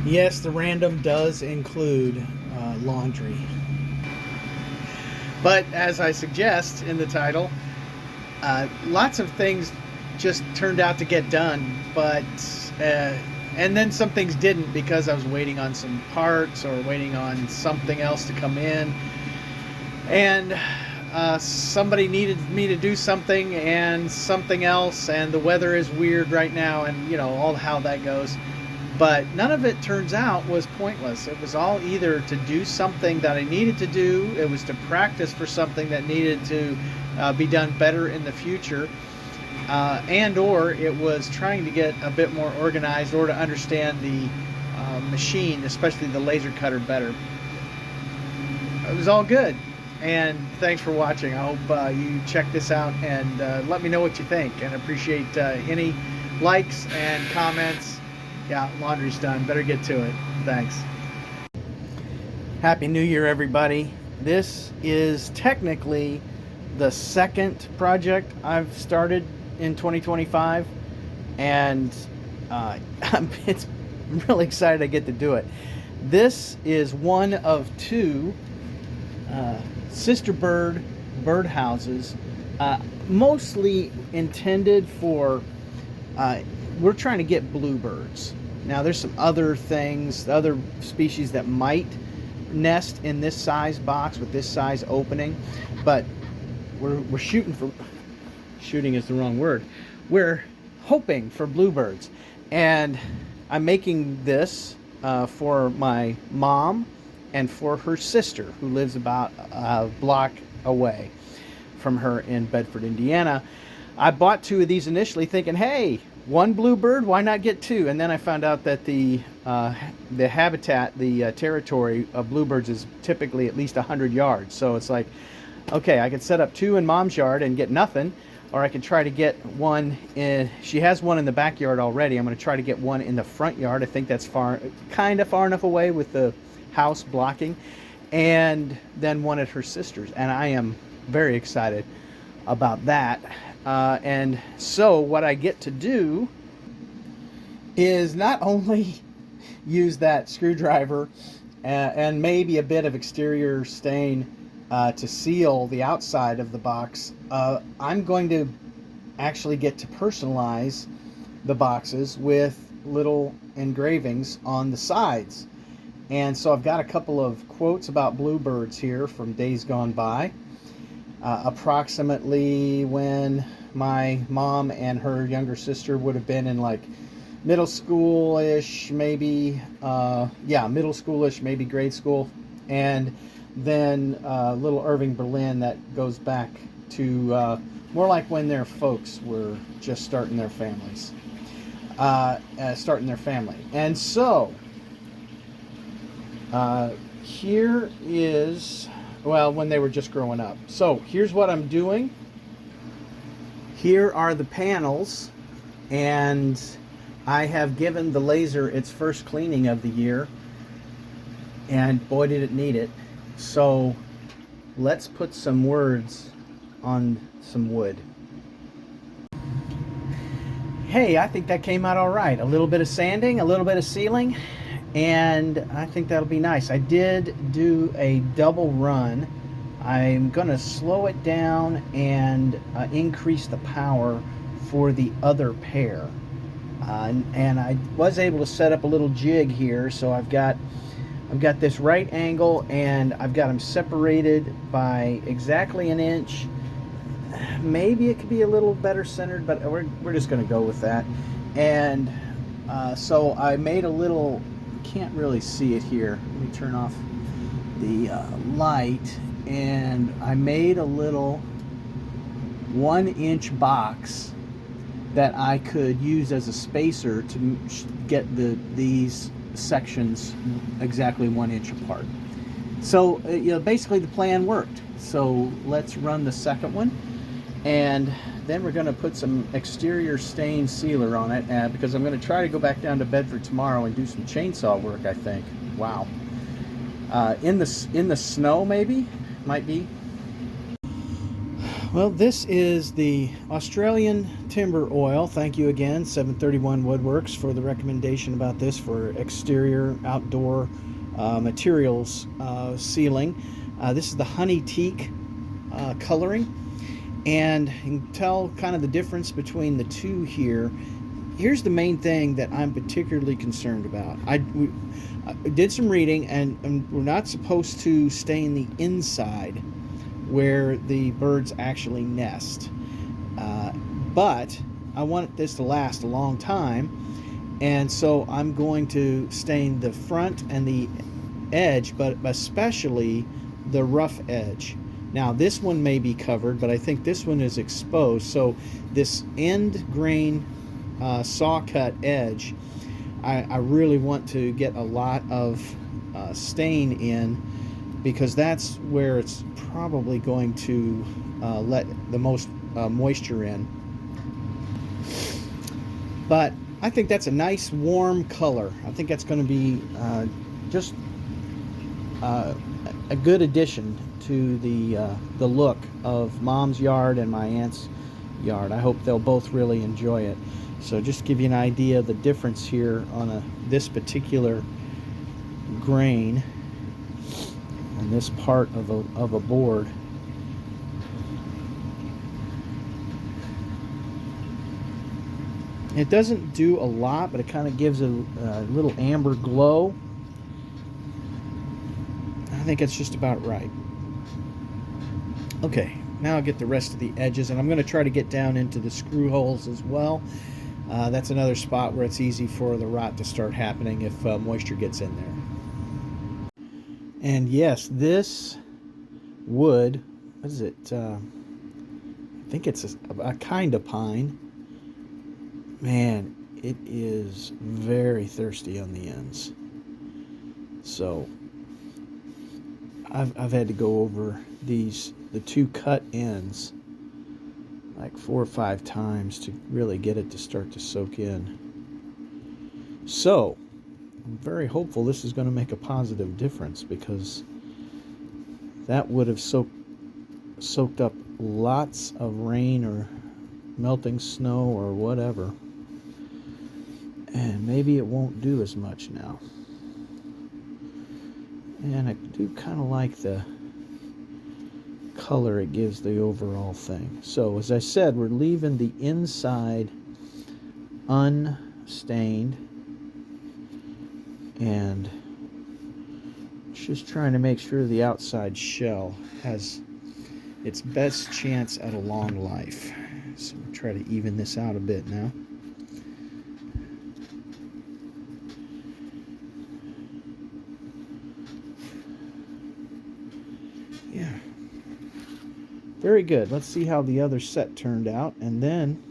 Yes, the random does include laundry. But as I suggest in the title, lots of things just turned out to get done, but and then some things didn't because I was waiting on some parts or waiting on something else to come in, and somebody needed me to do something and something else, and the weather is weird right now, and you know all how that goes. But none of it, turns out, was pointless. It was all either to do something that I needed to do, it was to practice for something that needed to be done better in the future, and or it was trying to get a bit more organized or to understand the machine, especially the laser cutter, better. It was all good. And thanks for watching. I hope you check this out and let me know what you think. And appreciate any likes and comments. Yeah, laundry's done. Better get to it. Thanks. Happy New Year, everybody. This is technically the second project I've started in 2025. And I'm really excited I get to do it. This is one of two sister bird houses, mostly intended for we're trying to get bluebirds. Now there's some other things, other species that might nest in this size box with this size opening, but we're shooting is the wrong word. We're hoping for bluebirds, and I'm making this for my mom and for her sister, who lives about a block away from her in Bedford, Indiana. I bought two of these initially thinking, hey, one bluebird, why not get two? And then I found out that the habitat, the territory of bluebirds is typically at least 100 yards. So it's like, okay, I could set up two in mom's yard and get nothing, or I could try to get one in, she has one in the backyard already. I'm going to try to get one in the front yard. I think that's kind of far enough away with the house blocking, and then one at her sister's, and I am very excited about that. And so what I get to do is not only use that screwdriver and maybe a bit of exterior stain to seal the outside of the box, I'm going to actually get to personalize the boxes with little engravings on the sides. And so I've got a couple of quotes about bluebirds here from days gone by. Approximately when my mom and her younger sister would have been in like middle school-ish, maybe, middle school-ish, maybe grade school. And then little Irving Berlin, that goes back to more like when their folks were just starting their families. And so here is, well, when they were just growing up. So here's what I'm doing. Here are the panels, and I have given the laser its first cleaning of the year, and boy did it need it. So let's put some words on some wood. Hey, I think that came out all right. A little bit of sanding, a little bit of sealing, and I think that'll be nice. I did do a double run. I'm going to slow it down and increase the power for the other pair. And I was able to set up a little jig here, so I've got this right angle, and I've got them separated by exactly an inch. Maybe it could be a little better centered, but we're just going to go with that. And so I made a little, can't really see it here. Let me turn off the light. And I made a little 1-inch box that I could use as a spacer to get these sections exactly 1 inch apart. So basically the plan worked. So let's run the second one, and then we're going to put some exterior stain sealer on it, because I'm going to try to go back down to Bedford tomorrow and do some chainsaw work, I think. Wow. In the snow, maybe, might be. Well, this is the Australian Timber Oil. Thank you again, 731 Woodworks, for the recommendation about this for exterior outdoor materials sealing. This is the honey teak coloring, and you can tell kind of the difference between the two here. Here's the main thing that I'm particularly concerned about. I did some reading, and we're not supposed to stain the inside where the birds actually nest. But I want this to last a long time, and so I'm going to stain the front and the edge, but especially the rough edge. Now this one may be covered, but I think this one is exposed. So this end grain saw cut edge, I really want to get a lot of stain in, because that's where it's probably going to let the most moisture in. But I think that's a nice warm color. I think that's going to be just a good addition to the look of Mom's yard and my aunt's yard. I hope they'll both really enjoy it. So just to give you an idea of the difference here on this particular grain on this part of a board. It doesn't do a lot, but it kind of gives a little amber glow. I think it's just about right. Okay, now I'll get the rest of the edges, and I'm going to try to get down into the screw holes as well. That's another spot where it's easy for the rot to start happening if moisture gets in there. And yes, this wood, what is it? I think it's a kind of pine. Man, it is very thirsty on the ends. So I've had to go over the two cut ends like 4 or 5 times to really get it to start to soak in. So I'm very hopeful this is going to make a positive difference, because that would have soaked up lots of rain or melting snow or whatever, and maybe it won't do as much now. And I do kind of like the color it gives the overall thing. So as I said, we're leaving the inside unstained, and just trying to make sure the outside shell has its best chance at a long life. So we'll try to even this out a bit now. Yeah. Very good. Let's see how the other set turned out, and then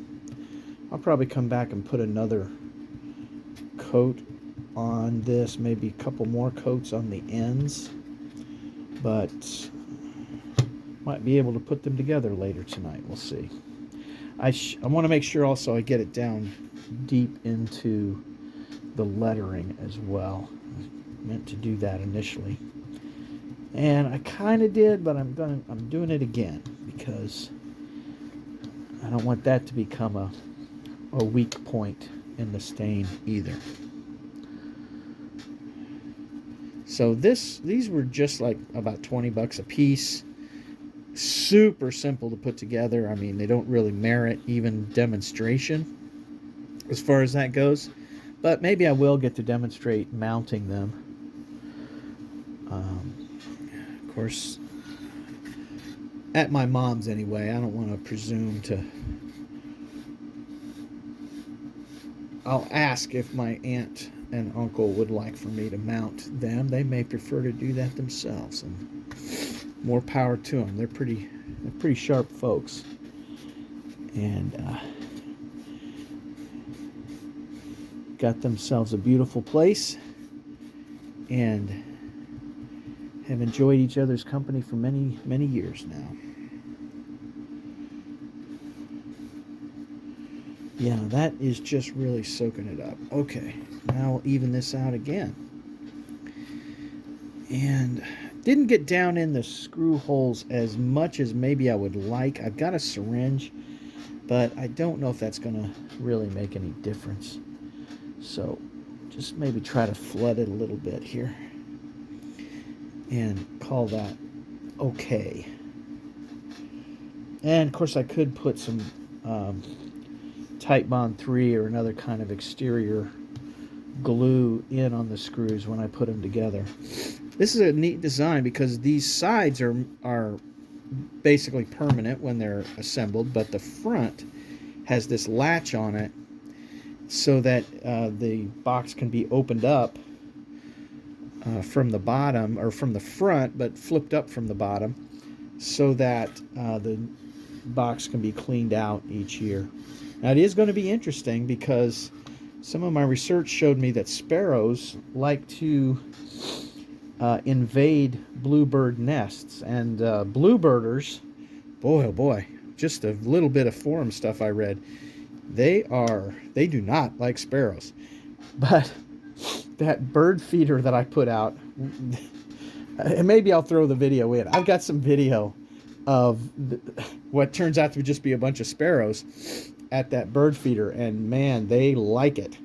I'll probably come back and put another coat on this, maybe a couple more coats on the ends, but might be able to put them together later tonight. We'll see. I want to make sure also I get it down deep into the lettering as well. I meant to do that initially, and I kind of did, but I'm doing it again, because I don't want that to become a weak point in the stain either. So these were just like about $20 a piece. Super simple to put together. I mean, they don't really merit even demonstration as far as that goes, but maybe I will get to demonstrate mounting them. Of course, at my mom's anyway. I don't want to presume to. I'll ask if my aunt and uncle would like for me to mount them. They may prefer to do that themselves, and more power to them. They're pretty sharp folks, and got themselves a beautiful place, and have enjoyed each other's company for many, many years now. Yeah, that is just really soaking it up. Okay, now I'll even this out again. And Didn't get down in the screw holes as much as maybe I would like. I've got a syringe, but I don't know if that's going to really make any difference. So just maybe try to flood it a little bit here and call that okay. And of course I could put some Titebond 3 or another kind of exterior glue in on the screws when I put them together. This is a neat design because these sides are basically permanent when they're assembled, but the front has this latch on it so that the box can be opened up from the bottom, or from the front, but flipped up from the bottom, so that the box can be cleaned out each year. Now it is going to be interesting because some of my research showed me that sparrows like to invade bluebird nests, and bluebirders, boy oh boy, just a little bit of forum stuff I read, they do not like sparrows. But that bird feeder that I put out, and maybe I'll throw the video in. I've got some video of what turns out to just be a bunch of sparrows at that bird feeder, and man, they like it.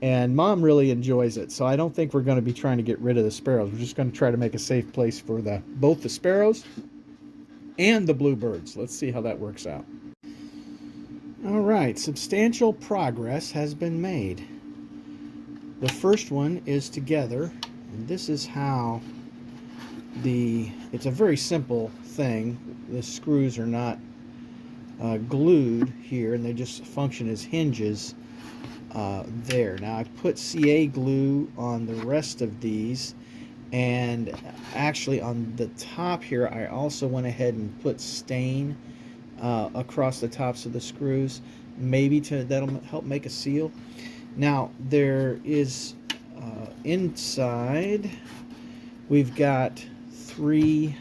And Mom really enjoys it, so I don't think we're going to be trying to get rid of the sparrows. We're just going to try to make a safe place for both the sparrows and the bluebirds. Let's see how that works out. All right, substantial progress has been made. The first one is together, and this is how it's a very simple thing. The screws are not glued here, and they just function as hinges there. Now I've put CA glue on the rest of these, and actually on the top here I also went ahead and put stain across the tops of the screws, maybe that'll help make a seal. Now there is inside we've got 3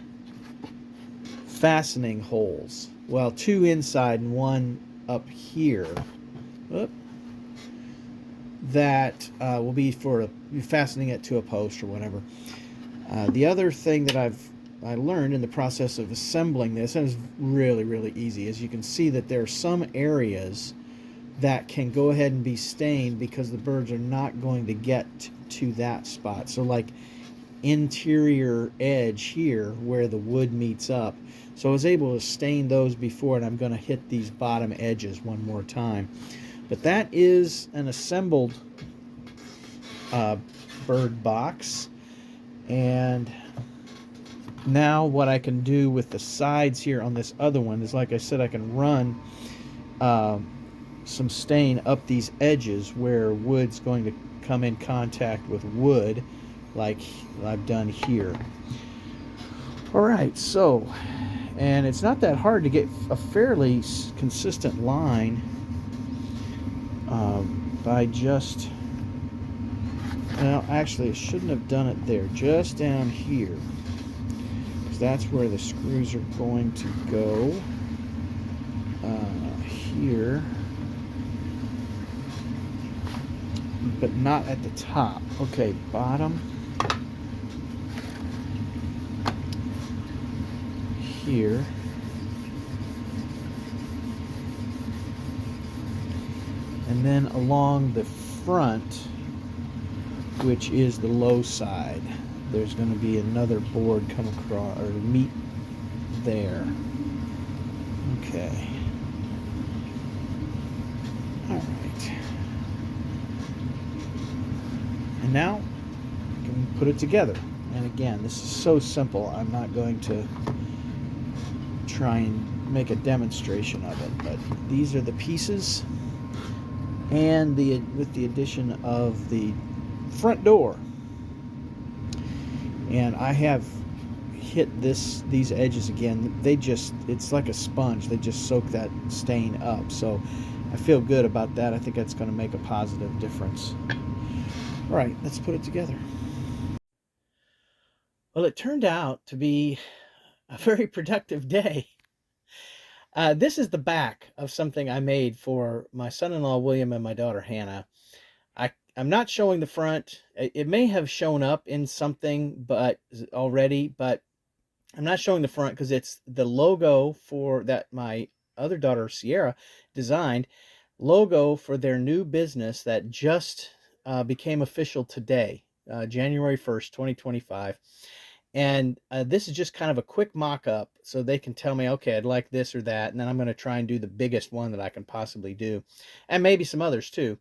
fastening holes. Well, 2 inside and 1 up here. Oop. That will be for fastening it to a post or whatever. The other thing that I learned in the process of assembling this, and it's really, really easy, is you can see that there are some areas that can go ahead and be stained because the birds are not going to get to that spot. So like interior edge here where the wood meets up. So I was able to stain those before, and I'm going to hit these bottom edges one more time. But that is an assembled bird box. And now what I can do with the sides here on this other one is, like I said, I can run some stain up these edges where wood's going to come in contact with wood, like I've done here. Alright, so, and it's not that hard to get a fairly consistent line by just, well, actually I shouldn't have done it there, just down here, because that's where the screws are going to go. Here, but not at the top. Okay, bottom here, and then along the front, which is the low side, there's going to be another board come across or meet there. Okay. All right. And now I can put it together. And again, this is so simple. I'm not going to try and make a demonstration of it, but these are the pieces, and with the addition of the front door. And I have hit these edges again. It's like a sponge. They just soak that stain up. So I feel good about that. I think that's going to make a positive difference. All right, let's put it together. Well, it turned out to be a very productive day. This is the back of something I made for my son-in-law William and my daughter Hannah. I'm not showing the front. It may have shown up in something but already, but I'm not showing the front because it's the logo for that my other daughter Sierra designed, logo for their new business that just became official today, January 1st, 2025. And this is just kind of a quick mock-up so they can tell me, okay, I'd like this or that, and then I'm going to try and do the biggest one that I can possibly do, and maybe some others too.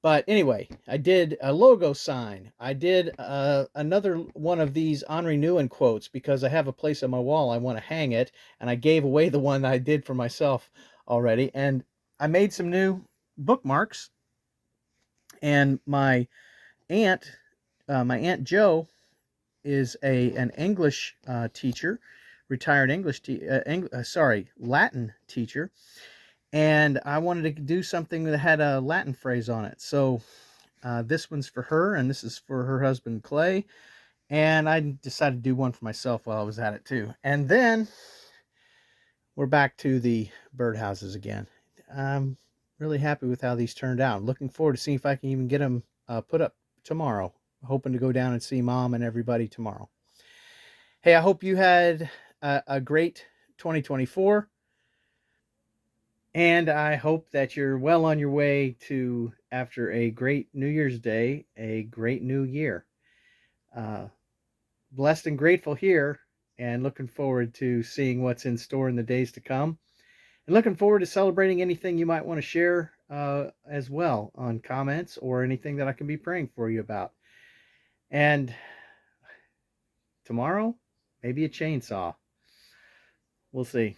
But anyway, I did a logo sign. I did another one of these Henri Nouwen quotes because I have a place on my wall I want to hang it, and I gave away the one that I did for myself already. And I made some new bookmarks. And my aunt Jo, is an English teacher, retired Latin teacher, and I wanted to do something that had a Latin phrase on it. So this one's for her, and this is for her husband Clay. And I decided to do one for myself while I was at it too. And then we're back to the birdhouses again. I'm really happy with how these turned out. Looking forward to seeing if I can even get them put up tomorrow. Hoping to go down and see Mom and everybody tomorrow. Hey, I hope you had a great 2024. And I hope that you're well on your way to, after a great New Year's Day, a great new year. Blessed and grateful here, and looking forward to seeing what's in store in the days to come. And looking forward to celebrating anything you might want to share as well on comments or anything that I can be praying for you about. And tomorrow, maybe a chainsaw. We'll see.